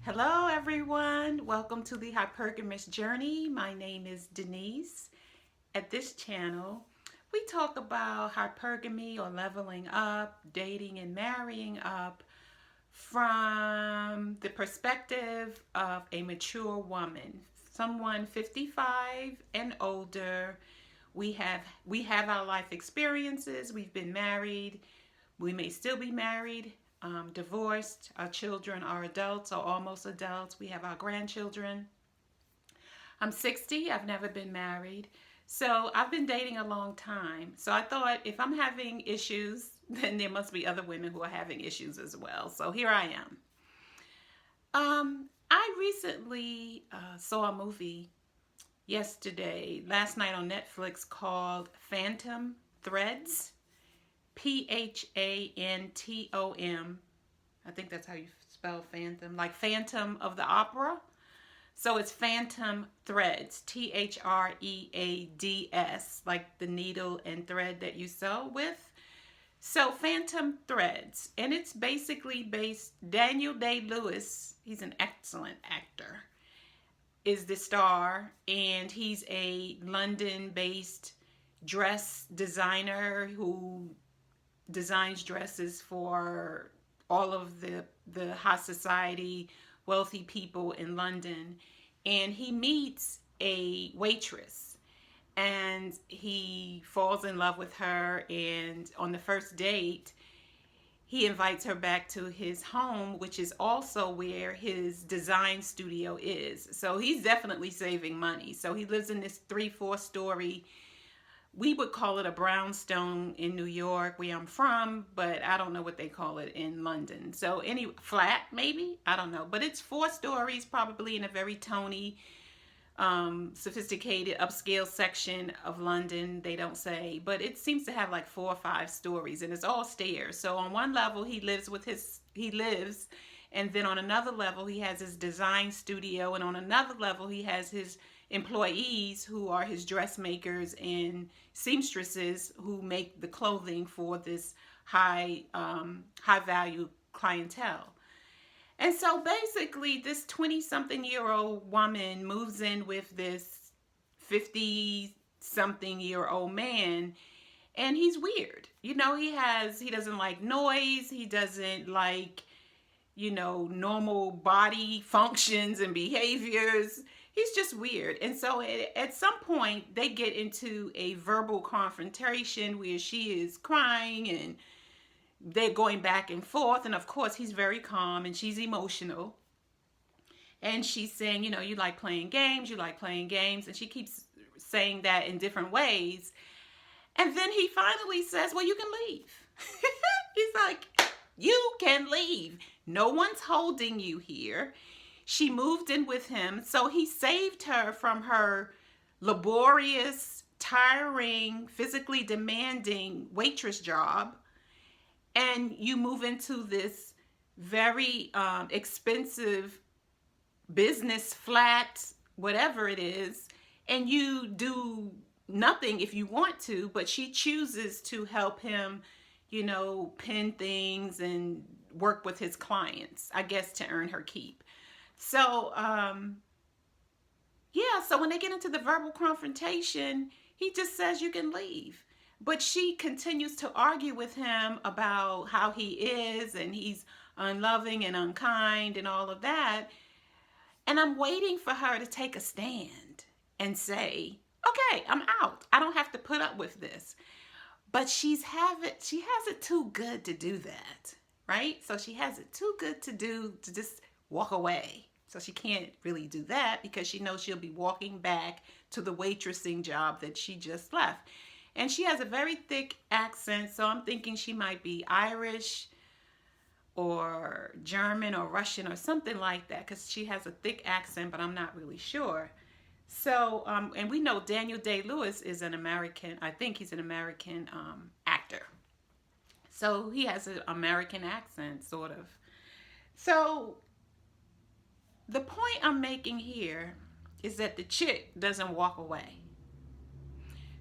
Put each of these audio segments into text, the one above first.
Hello, everyone. Welcome to the Hypergamous Journey. My name is Denise. At this channel, we talk about hypergamy or leveling up, dating and marrying up from the perspective of a mature woman, someone 55 and older. We have our life experiences. We've been married. We may still be married, divorced. Our children are adults or almost adults. We have our grandchildren. I'm 60. I've never been married. So I've been dating a long time. So I thought if I'm having issues, then there must be other women who are having issues as well. So here I am. I recently saw a movie last night on Netflix called Phantom Threads. Phantom. I think that's how you spell phantom, like Phantom of the Opera. So it's Phantom Threads, Threads, like the needle and thread that you sew with. So Phantom Threads, and it's basically based. Daniel Day-Lewis, he's an excellent actor, is the star, and he's a London-based dress designer who designs dresses for all of the high society, wealthy people in London. And he meets a waitress and he falls in love with her. And on the first date, he invites her back to his home, which is also where his design studio is. So he's definitely saving money. So he lives in this 3-4 story, we would call it a brownstone in New York, where I'm from, but I don't know what they call it in London. So any flat, maybe? I don't know. But it's 4 stories, probably in a very Tony, sophisticated, upscale section of London. They don't say, but it seems to have like 4 or 5 stories, and it's all stairs. So on one level, he lives, and then on another level, he has his design studio, and on another level, he has his employees who are his dressmakers and seamstresses who make the clothing for this high value clientele. And so basically this 20 something year old woman moves in with this 50 something year old man, and he's weird. He doesn't like noise, he doesn't like normal body functions and behaviors. He's just weird. And so at some point, they get into a verbal confrontation where she is crying and they're going back and forth. And of course, he's very calm and she's emotional. And she's saying, you like playing games, you like playing games. And she keeps saying that in different ways. And then he finally says, well, you can leave. He's like, you can leave. No one's holding you here. She moved in with him, so he saved her from her laborious, tiring, physically demanding waitress job. And you move into this very expensive business flat, whatever it is, and you do nothing if you want to, but she chooses to help him, pin things and work with his clients, I guess, to earn her keep. So, so when they get into the verbal confrontation, he just says you can leave. But she continues to argue with him about how he is and he's unloving and unkind and all of that. And I'm waiting for her to take a stand and say, okay, I'm out. I don't have to put up with this. But she has it too good to do that, right? So she has it too good to just walk away. So she can't really do that because she knows she'll be walking back to the waitressing job that she just left. And she has a very thick accent, so I'm thinking she might be Irish or German or Russian or something like that, because she has a thick accent, but I'm not really sure. So, and we know Daniel Day-Lewis is an American, I think he's an American actor. So he has an American accent, sort of. So the point I'm making here is that the chick doesn't walk away.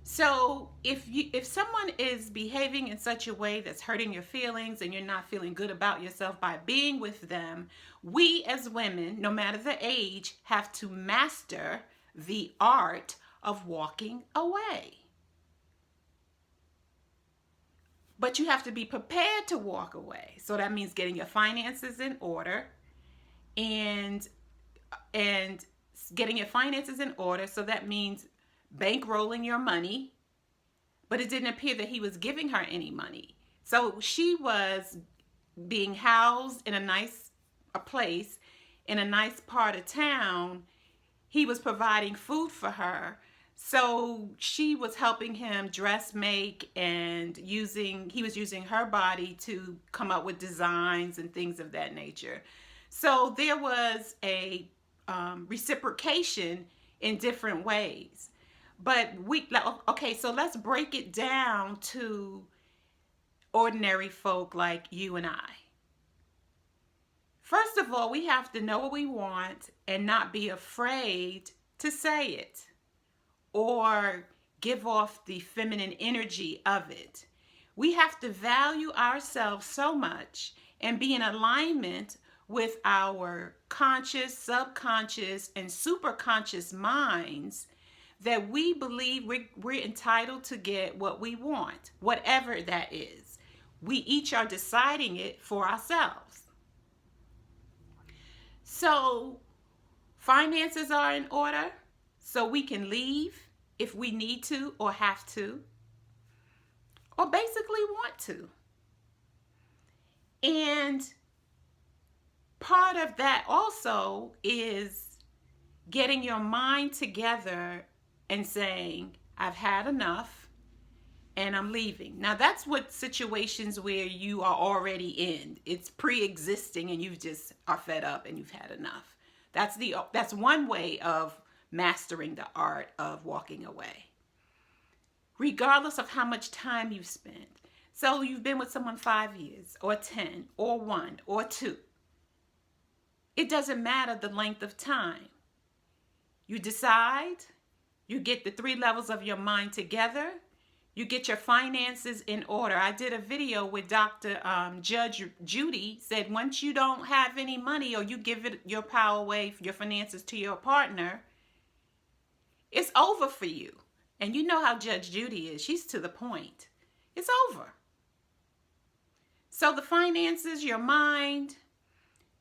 So if someone is behaving in such a way that's hurting your feelings and you're not feeling good about yourself by being with them, we as women, no matter the age, have to master the art of walking away. But you have to be prepared to walk away. So that means getting your finances in order and and getting your finances in order. So that means bankrolling your money. But it didn't appear that he was giving her any money. So she was being housed in a place in a nice part of town. He was providing food for her. So she was helping him dress, make, and he was using her body to come up with designs and things of that nature. So there was a reciprocation in different ways. But okay, so let's break it down to ordinary folk like you and I. First of all, we have to know what we want and not be afraid to say it or give off the feminine energy of it. We have to value ourselves so much and be in alignment with our conscious, subconscious, and superconscious minds that we believe we're entitled to get what we want, whatever that is. We each are deciding it for ourselves. So finances are in order so we can leave if we need to or have to, or basically want to. And part of that also is getting your mind together and saying, I've had enough and I'm leaving. Now that's what situations where you are already in. It's pre-existing and you just are fed up and you've had enough. That's one way of mastering the art of walking away. Regardless of how much time you've spent. So you've been with someone 5 years or 10 or 1 or 2. It doesn't matter the length of time. You decide, you get the 3 levels of your mind together, you get your finances in order. I did a video with Dr. Judge Judy, said once you don't have any money or you give it your power away, your finances to your partner, it's over for you. And you know how Judge Judy is. She's to the point. It's over. So the finances, your mind,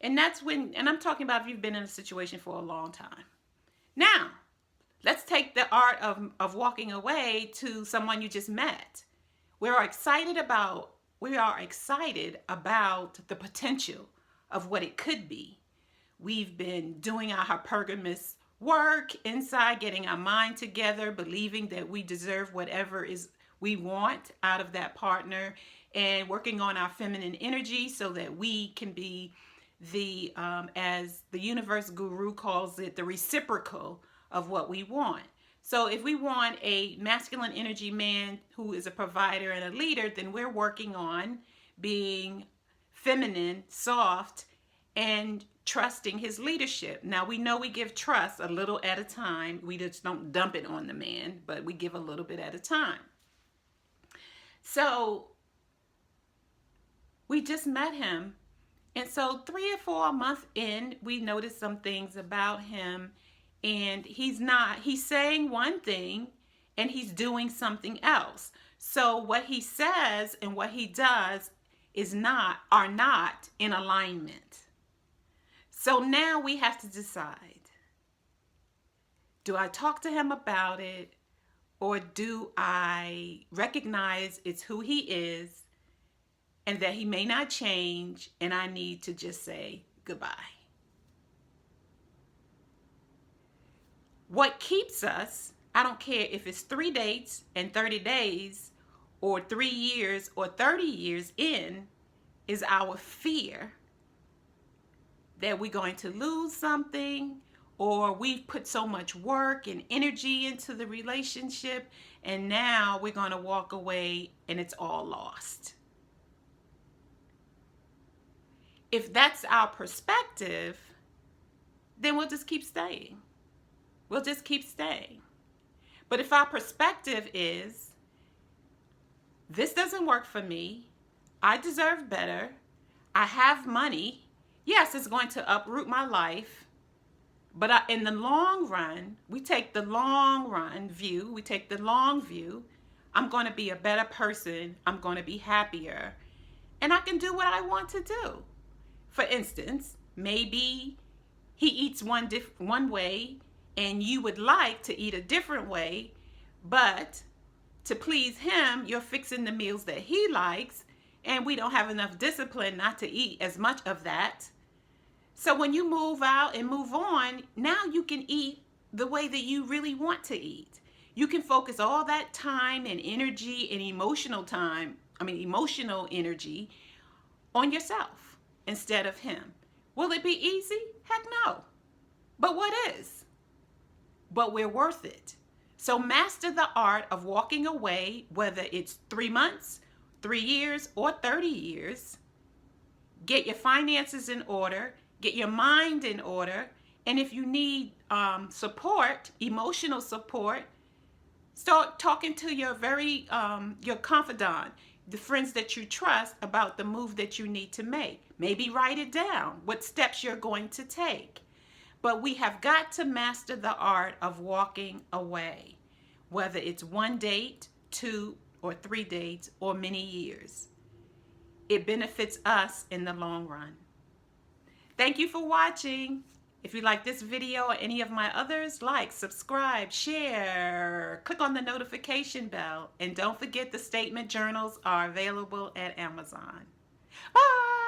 and that's when, and I'm talking about if you've been in a situation for a long time. Now, let's take the art of walking away to someone you just met. We are excited about the potential of what it could be. We've been doing our hypergamous work inside, getting our mind together, believing that we deserve whatever is we want out of that partner, and working on our feminine energy so that we can be the, as the universe guru calls it, the reciprocal of what we want. So if we want a masculine energy man who is a provider and a leader, then we're working on being feminine, soft, and trusting his leadership. Now we know we give trust a little at a time. We just don't dump it on the man, but we give a little bit at a time. So we just met him. And so 3 or 4 months in, we noticed some things about him. And he's saying one thing and he's doing something else. So what he says and what he does are not in alignment. So now we have to decide, do I talk to him about it, or do I recognize it's who he is and that he may not change and I need to just say goodbye? What keeps us, I don't care if it's 3 dates and 30 days or 3 years or 30 years in, is our fear that we're going to lose something, or we've put so much work and energy into the relationship and now we're going to walk away and it's all lost. If that's our perspective, then we'll just keep staying. We'll just keep staying. But if our perspective is, this doesn't work for me, I deserve better, I have money, yes, it's going to uproot my life, but in the long run, we take the long run view, we take the long view, I'm going to be a better person, I'm going to be happier, and I can do what I want to do. For instance, maybe he eats one way and you would like to eat a different way, but to please him, you're fixing the meals that he likes, and we don't have enough discipline not to eat as much of that. So when you move out and move on, now you can eat the way that you really want to eat. You can focus all that time and energy and emotional energy on yourself instead of him. Will it be easy? Heck no. But what is? But we're worth it. So master the art of walking away, whether it's 3 months, 3 years, or 30 years. Get your finances in order. Get your mind in order. And if you need support, emotional support, start talking to your confidant, the friends that you trust, about the move that you need to make. Maybe write it down, what steps you're going to take. But we have got to master the art of walking away, whether it's 1 date, 2 or 3 dates, or many years. It benefits us in the long run. Thank you for watching. If you like this video or any of my others, like, subscribe, share, click on the notification bell, and don't forget the statement journals are available at Amazon. Bye!